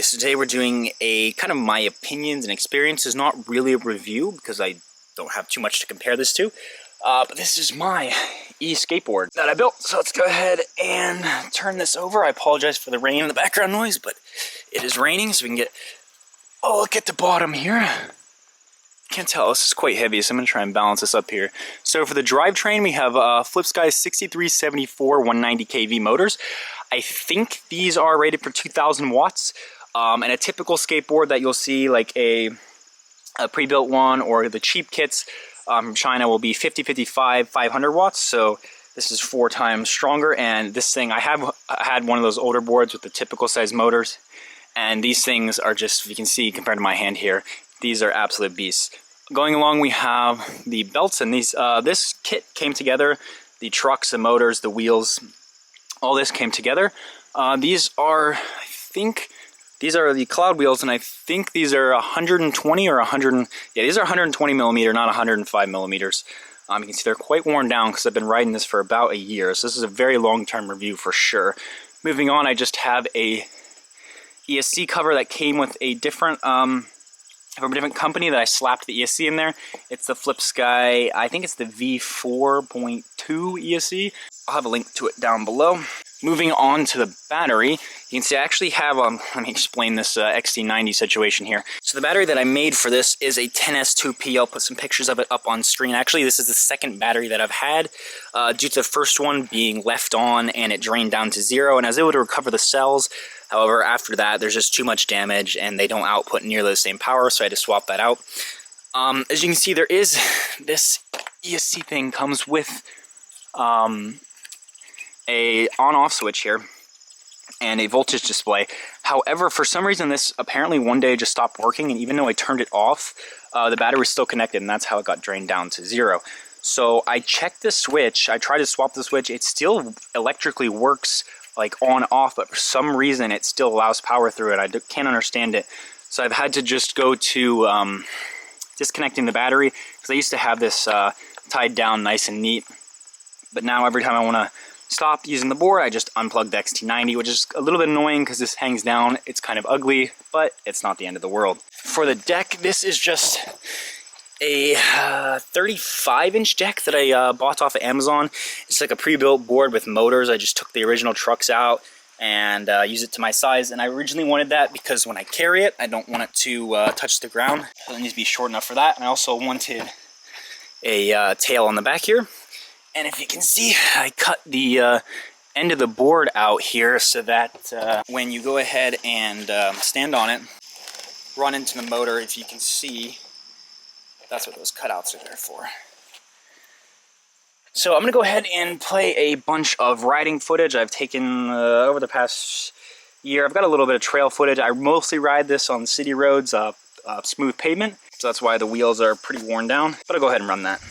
Okay, so today we're doing a kind of my opinions and experiences, not really a review because I don't have too much to compare this to, but this is my skateboard that I built. So let's go ahead and turn this over. I apologize for the rain and the background noise, but it is raining, so we can get a look at the bottom here. Can't tell, this is quite heavy, so I'm going to try and balance this up here. So for the drivetrain, we have Flipsky 6374 190 kV motors. I think these are rated for 2,000 watts. And a typical skateboard that you'll see, like a pre-built one or the cheap kits from China, will be 50-55, 500 watts. So this is 4 times stronger. And this thing, I had one of those older boards with the typical size motors. And these things are just, you can see compared to my hand here, these are absolute beasts. Going along, we have the belts, and these this kit came together. The trucks, the motors, the wheels, all this came together. These are, I think, these are the cloud wheels, and I think these are 120 or 100. Yeah, these are 120 millimeter, not 105 millimeters. You can see they're quite worn down because I've been riding this for about a year. So this is a very long-term review for sure. Moving on, I just have a ESC cover that came with a different from a different company that I slapped the ESC in there. It's the Flipsky, I think it's the V4.2 ESC. I'll have a link to it down below. Moving on to the battery, you can see I actually have, let me explain this XT90 situation here. So the battery that I made for this is a 10S2P. I'll put some pictures of it up on screen. Actually, this is the second battery that I've had due to the first one being left on and it drained down to 0, and I was able to recover the cells. However, after that, there's just too much damage and they don't output nearly the same power, so I had to swap that out. As you can see, there is this ESC thing comes with a on-off switch here and a voltage display. However, for some reason, this apparently one day just stopped working, and even though I turned it off, the battery was still connected, and that's how it got drained down to 0. So I checked the switch, I tried to swap the switch, it still electrically works like on off, but for some reason it still allows power through it. I can't understand it. So I've had to just go to disconnecting the battery, because I used to have this tied down nice and neat, but now every time I want to stop using the board, I just unplug the XT90, which is a little bit annoying because this hangs down. It's kind of ugly, but it's not the end of the world. For the deck, this is just a 35-inch deck that I bought off of Amazon. It's like a pre-built board with motors. I just took the original trucks out and use it to my size. And I originally wanted that because when I carry it, I don't want it to touch the ground. So it needs to be short enough for that. And I also wanted a tail on the back here. And if you can see, I cut the end of the board out here so that when you go ahead and stand on it, run into the motor, if you can see, that's what those cutouts are there for. So I'm going to go ahead and play a bunch of riding footage I've taken over the past year. I've got a little bit of trail footage. I mostly ride this on city roads, smooth pavement, so that's why the wheels are pretty worn down. But I'll go ahead and run that.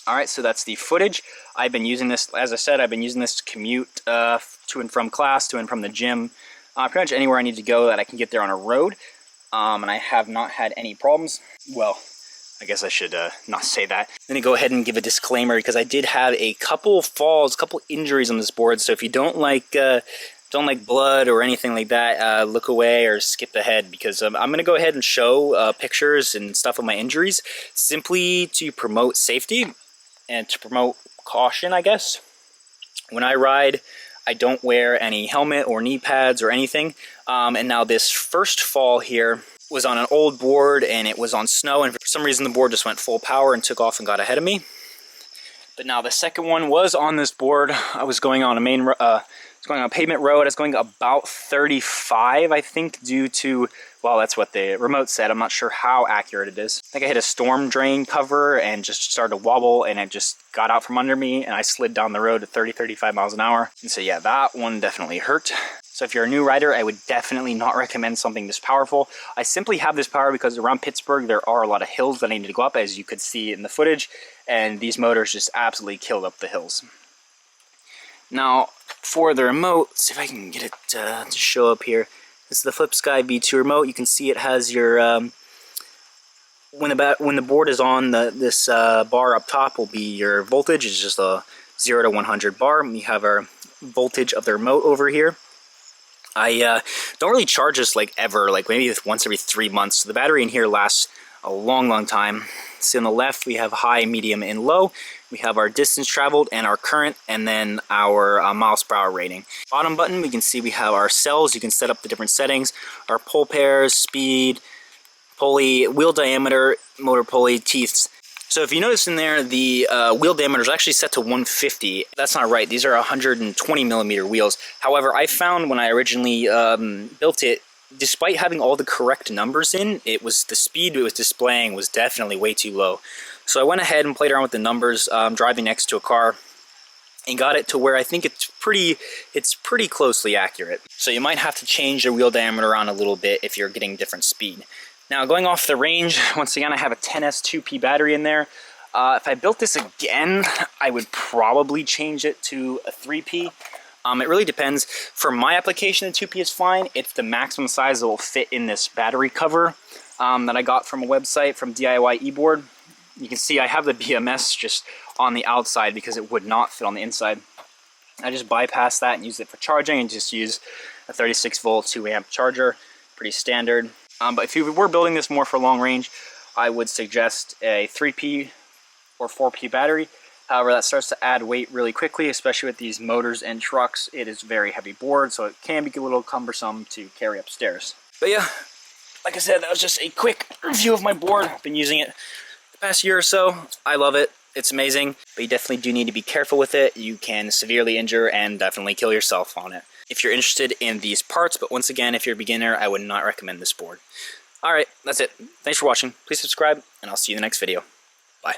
Alright, so that's the footage. I've been using this, as I said, I've been using this to commute to and from class, to and from the gym, pretty much anywhere I need to go that I can get there on a road. And I have not had any problems. Well, I guess I should not say that. I'm going to go ahead and give a disclaimer because I did have a couple falls, a couple injuries on this board. So if you don't like blood or anything like that, look away or skip ahead, because I'm going to go ahead and show pictures and stuff of my injuries simply to promote safety and to promote caution, I guess. When I ride, I don't wear any helmet or knee pads or anything. And now this first fall here was on an old board and it was on snow, and for some reason the board just went full power and took off and got ahead of me. But now the second one was on this board. I was going on a going on a pavement road. I was going about 35, I think, due to, well, that's what the remote said. I'm not sure how accurate it is. I think I hit a storm drain cover and just started to wobble, and it just got out from under me, and I slid down the road at 35 miles an hour. And so yeah, that one definitely hurt. So if you're a new rider, I would definitely not recommend something this powerful. I simply have this power because around Pittsburgh, there are a lot of hills that I need to go up, as you could see in the footage, and these motors just absolutely killed up the hills. Now, for the remote, let's see if I can get it to show up here. This is the FlipSky V2 remote. You can see it has your, when the board is on, this bar up top will be your voltage. It's just a 0 to 100 bar. We have our voltage of the remote over here. I don't really charge this like ever, like maybe once every 3 months. So the battery in here lasts a long time. So on the left we have high, medium, and low. We have our distance traveled and our current, and then our miles per hour rating. Bottom button, we can see we have our cells. You can set up the different settings, our pole pairs, speed, pulley, wheel diameter, motor pulley, teeths. So if you notice in there, the wheel diameter is actually set to 150. That's not right. These are 120 millimeter wheels. However, I found when I originally built it, despite having all the correct numbers in, the speed it was displaying was definitely way too low. So I went ahead and played around with the numbers, driving next to a car, and got it to where I think it's pretty closely accurate. So you might have to change your wheel diameter around a little bit if you're getting different speed. Now going off the range, once again I have a 10S 2P battery in there. If I built this again, I would probably change it to a 3P. It really depends. For my application, the 2P is fine. It's the maximum size that will fit in this battery cover that I got from a website from DIY eBoard. You can see I have the BMS just on the outside because it would not fit on the inside. I just bypassed that and used it for charging and just use a 36 volt 2 amp charger. Pretty standard. But if you were building this more for long range, I would suggest a 3P or 4P battery. However, that starts to add weight really quickly, especially with these motors and trucks. It is a very heavy board, so it can be a little cumbersome to carry upstairs. But yeah, like I said, that was just a quick review of my board. I've been using it the past year or so. I love it. It's amazing, but you definitely do need to be careful with it. You can severely injure and definitely kill yourself on it if you're interested in these parts. But once again, if you're a beginner, I would not recommend this board. Alright, that's it. Thanks for watching. Please subscribe, and I'll see you in the next video. Bye.